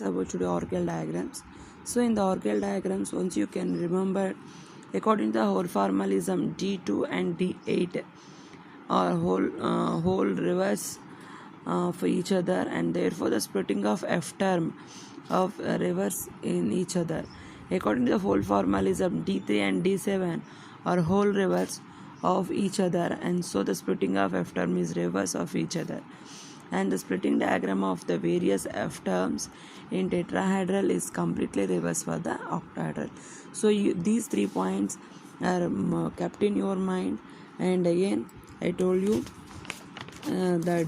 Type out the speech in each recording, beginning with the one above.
about today Orgel diagrams. So in the Orgel diagrams, once you can remember, according to the whole formalism, d2 and d8 are whole reverse for each other, and therefore the splitting of f term of reverse in each other. According to the whole formalism, d3 and d7 are whole reverse of each other, and so the splitting of f term is reverse of each other. And the splitting diagram of the various f terms in tetrahedral is completely reverse for the octahedral. So these 3 points are kept in your mind. And again I told you the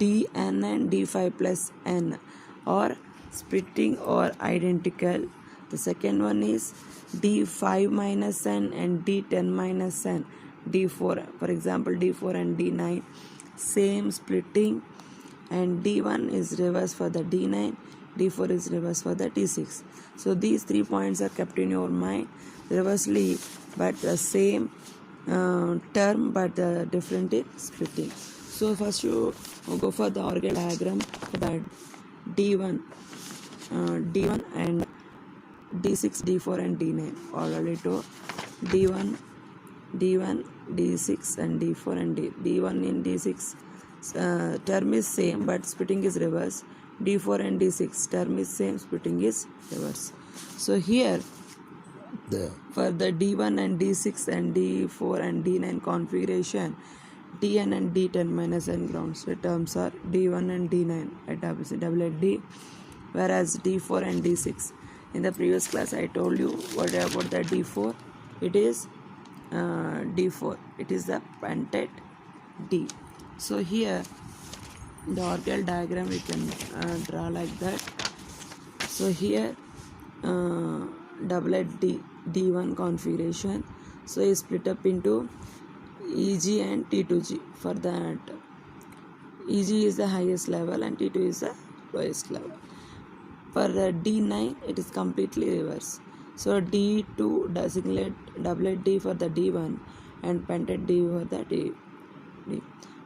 dn and d5 plus n are splitting or identical. The second one is d5 minus n and d10 minus n. d4, for example, d4 and d9 same splitting, and d1 is reverse for the d9, d4 is reverse for the d6. So these 3 points are kept in your mind reversely, but the same term but different in splitting. So first you go for the Orgel diagram for the d1 and d6, d4 and d9. Already to d1, d6 and d4 and d1 in d6 term is same but splitting is reverse. d4 and d6 term is same, splitting is reverse. So here for the d1 and d6 and d4 and d9 configuration, dn and d10 minus n ground state terms are d1 and d9 at opposite double at d, whereas d4 and d6 in the previous class I told you what about the d4. It is d4, it is the pentate d. So here the Orgel diagram we can draw like that. So here doublet d1 configuration, so is split up into eg and t2g. For that, eg is the highest level and t2 is the lowest level. For d9 it is completely reverse. So d2 designate doublet d for the d1 and pentate d for the d.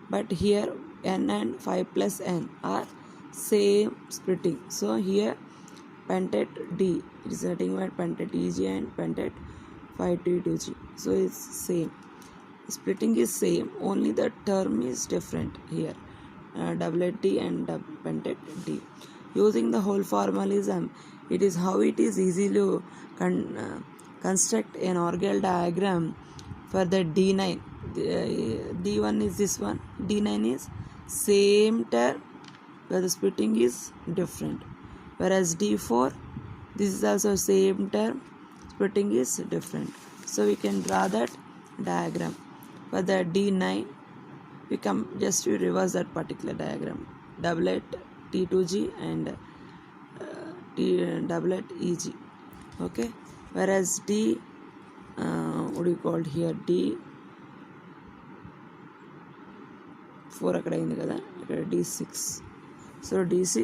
But here n and 5 plus n are same splitting. So here pentate d, it is nothing but pentate eg and pentate 5 t2g. So it's same. Splitting is same, only the term is different here. Doublet d and pentate d. Using the whole formalism, it is how it is easy to construct an Orgel diagram for the d9. d1 is this one, d9 is same term where the splitting is different, whereas d4 this is also same term, splitting is different. So we can draw that diagram. For the d9 we come just to reverse that particular diagram, doublet t2g and doublet eg. Okay, whereas d what do you call here, d4 అక్కడ అయింది కదా, ఇక్కడ d6. So d6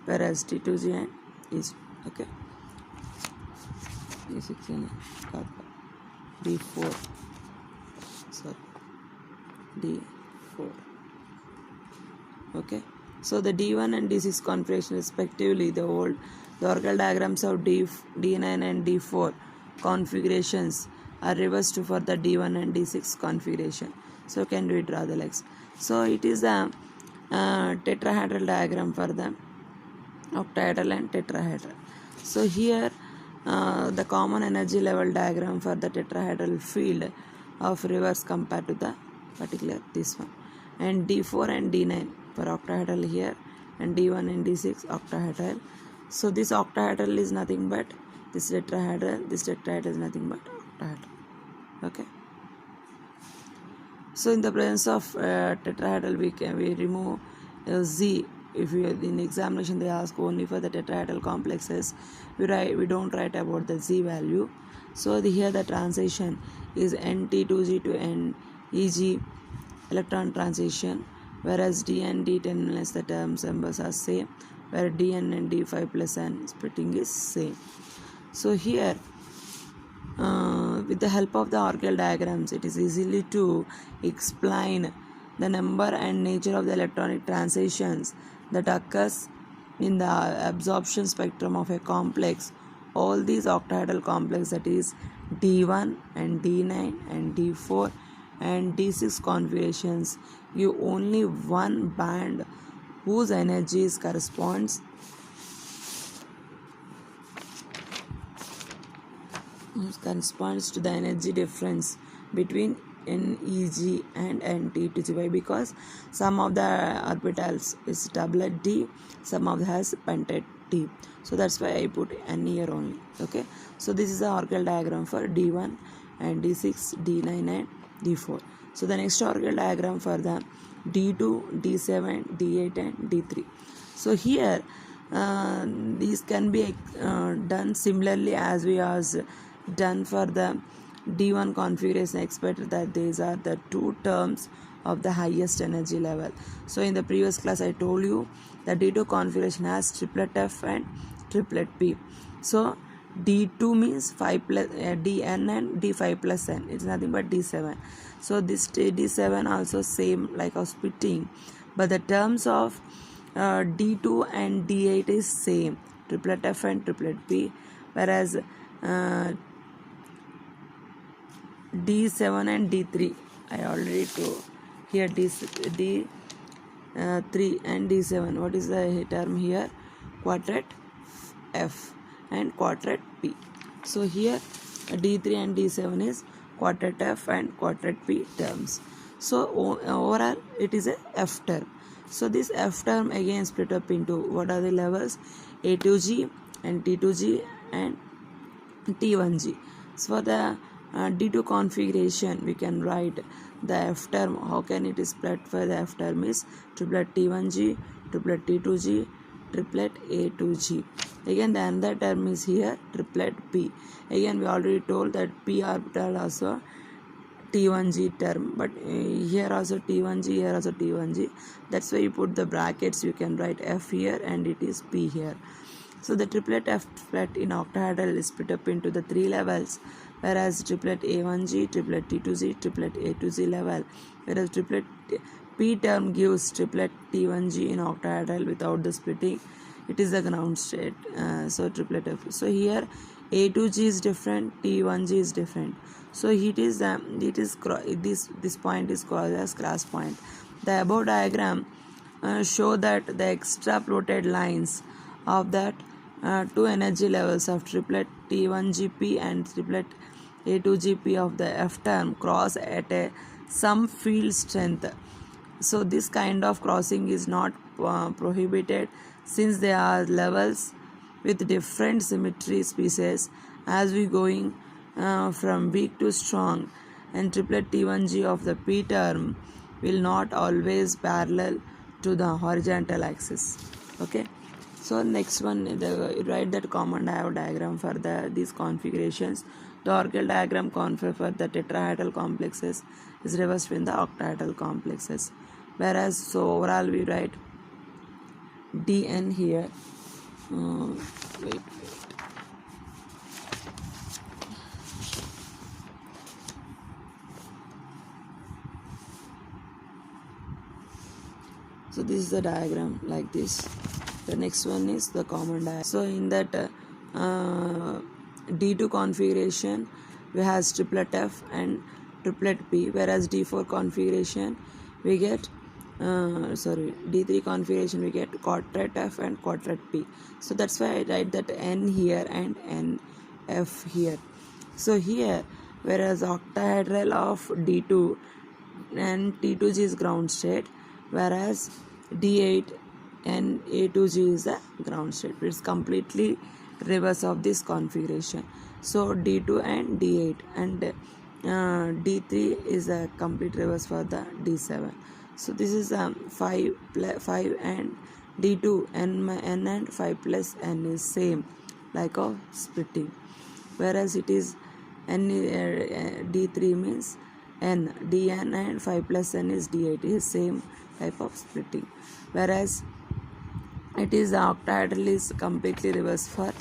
whereas t2g and eg. Okay, d6 అని కాదు, d4, sorry, d4. Okay, so the d1 and d6 configuration respectively, the Orgel diagrams of d9 and d4 configurations are reversed for the d1 and d6 configuration. So can we draw the legs? So it is a tetrahedral diagram for the octahedral and tetrahedral. So here the common energy level diagram for the tetrahedral field of reverse compared to the particular this one, and d4 and d9 for octahedral here, and d1 and d6 octahedral. So this octahedral is nothing but this tetrahedral is nothing but octahedral. Okay, so in the presence of tetrahedral we remove z. If you in examination they ask only for the tetrahedral complexes, we don't write about the z value. So here the transition is nt2g to neg electron transition, whereas d and d10 minus the terms numbers are same, where dn and d5 plus n splitting is same. So here with the help of the Orgel diagrams it is easily to explain the number and nature of the electronic transitions that occurs in the absorption spectrum of a complex. All these octahedral complex, that is d1 and d9 and d4 and d6 configurations, give only one band whose energies corresponds to the energy difference between NEG and NT2G. Because some of the orbitals is doublet D, some of them has pentet D. So that's why I put N here only. Okay. So this is the Orgel diagram for D1 and D6, D9 and D4. So the next Orgel diagram for the D2, D7, D8 and D3. So here these can be done similarly as we was done for the D1 configuration, expect that these are the two terms of the highest energy level. So in the previous class I told you the D2 configuration has triplet F and triplet P. So D2 means 5 plus Dn and D5 plus n. It's nothing but D7. So this D7 also same like of splitting, but the terms of D2 and D8 is same, triplet F and triplet P, whereas D7 and D3 I already told here. D3 and D7, what is the term here? Quadrat F and quadrat P. So here D3 and D7 is quadrat F and quadrat P terms. So overall it is a F term. So this F term again split up into what are the levels? A2G and T2G and T1G. So for the D2 configuration we can write the F term. How can it is split for the F term is triplet T1G, triplet T2G, triplet A2G. Again the another term is here triplet P. Again we already told that P orbital also T1G term, but here also T1G, here also T1G. That's why you put the brackets. You can write F here and it is P here. So the triplet F flat in octahedral is split up into the three levels, whereas triplet A1G, triplet T2G, triplet A2G level, whereas triplet P term gives triplet T1G in octahedral without the splitting. It is the ground state. So triplet F. So here A2G is different, T1G is different. So this point is called as cross point. The above diagram show that the extrapolated lines of that two energy levels of triplet T1GP and triplet A2GP of the F term cross at some field strength. So this kind of crossing is not prohibited since they are levels with different symmetry species as we going from weak to strong, and triplet T1G of the P term will not always parallel to the horizontal axis. Okay. So next one, write that common diagram for these configurations. The Orgel diagram for the tetrahedral complexes is reversed in the octahedral complexes. Whereas so overall we write Dn here. Wait. So this is the diagram like this. The next one is the common diagram. So in that D2 configuration we have triplet F and triplet P, whereas D4 configuration we get D3 configuration we get quadrat F and quadrat P. So that's why I write that N here and NF here. So here whereas octahedral of D2 and T2G is ground state, whereas D8 and A2G is the ground state. It's completely reverse of this configuration. So D2 and D8 and D3 is a complete reverse for the D7. So this is 5 and D2 n and 5 plus n is same like of splitting, whereas it is n D3 means n, Dn and 5 plus n is D8 is same type of splitting, whereas it is the octahedral is completely reverse for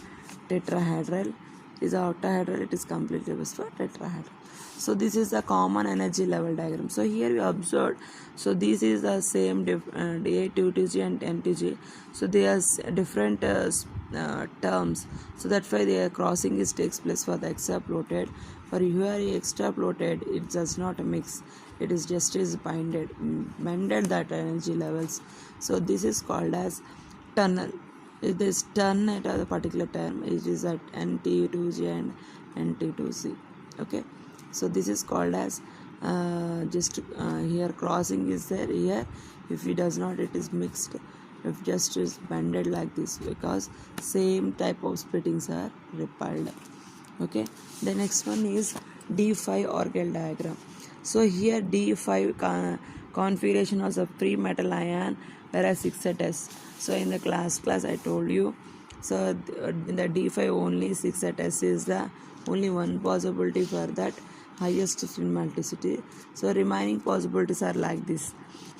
tetrahedral. It is octahedral, it is completely reverse for tetrahedral. So this is the common energy level diagram. So here we observed, so this is the same A2G and N2G. So they are different terms. So that's why the crossing is takes place for the extrapolated. For here extrapolated, it does not mix. It is just is bended that energy levels. So this is called as tunnel. If this turn at a particular time, it is at NT2G and NT2C. Okay, so this is called as here crossing is there. Here if it does not, it is mixed. If just is bended like this, because same type of splittings are repelled. Okay, the next one is d5 Orgel diagram. So here d5 configuration was a free metal ion, whereas 6 at S. So in the class I told you, so in the d5 only 6 at S is the only one possibility for that highest spin multiplicity. So remaining possibilities are like this.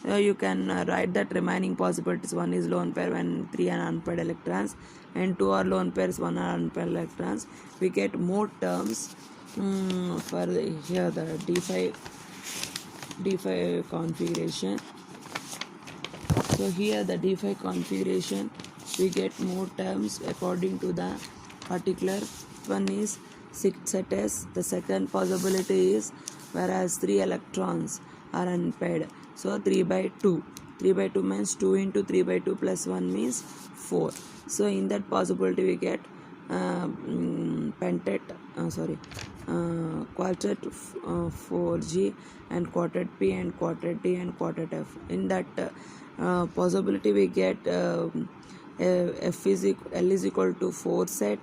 You can write that remaining possibilities: one is lone pair when 3 are unpaired electrons, and 2 are lone pairs, 1 are unpaired electrons. We get more terms for here the d5 configuration. So here the d5 configuration, we get more terms according to the particular one is 6 at S. The second possibility is whereas 3 electrons are unpaired. So 3 by 2. 3 by 2 means 2 into 3 by 2 plus 1 means 4. So in that possibility we get quartet 4G and quartet P and quartet D and quartet F. In that possibility we get F is L is equal to 4 set,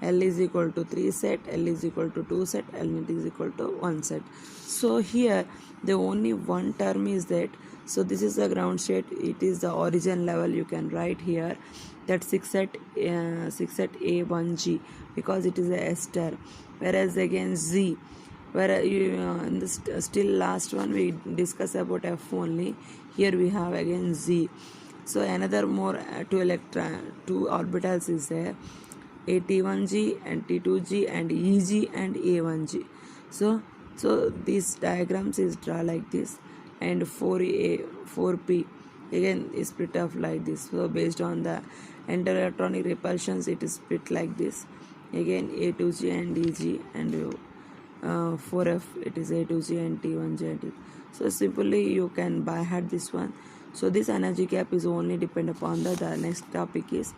L is equal to 3 set, L is equal to 2 set, L is equal to 1 set. So here the only one term is that, so this is the ground state, it is the origin level. You can write here that 6 at A1G, because it is a S term, whereas again Z, where you in the still last one we discuss about F only. Here we have again Z. So another more two orbitals is there, AT1G and T2G and EG and A1G. So these diagrams is draw like this, and 4P again is split off like this. So based on the interelectronic repulsions, it is split like this. Again A2G and EG, and 4F, it is A2G and T1G and T. So simply you can by heart this one. So this energy gap is only depend upon the next topic is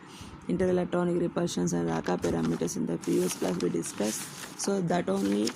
interelectronic repulsions and Raka parameters. In the previous class we discussed, so that only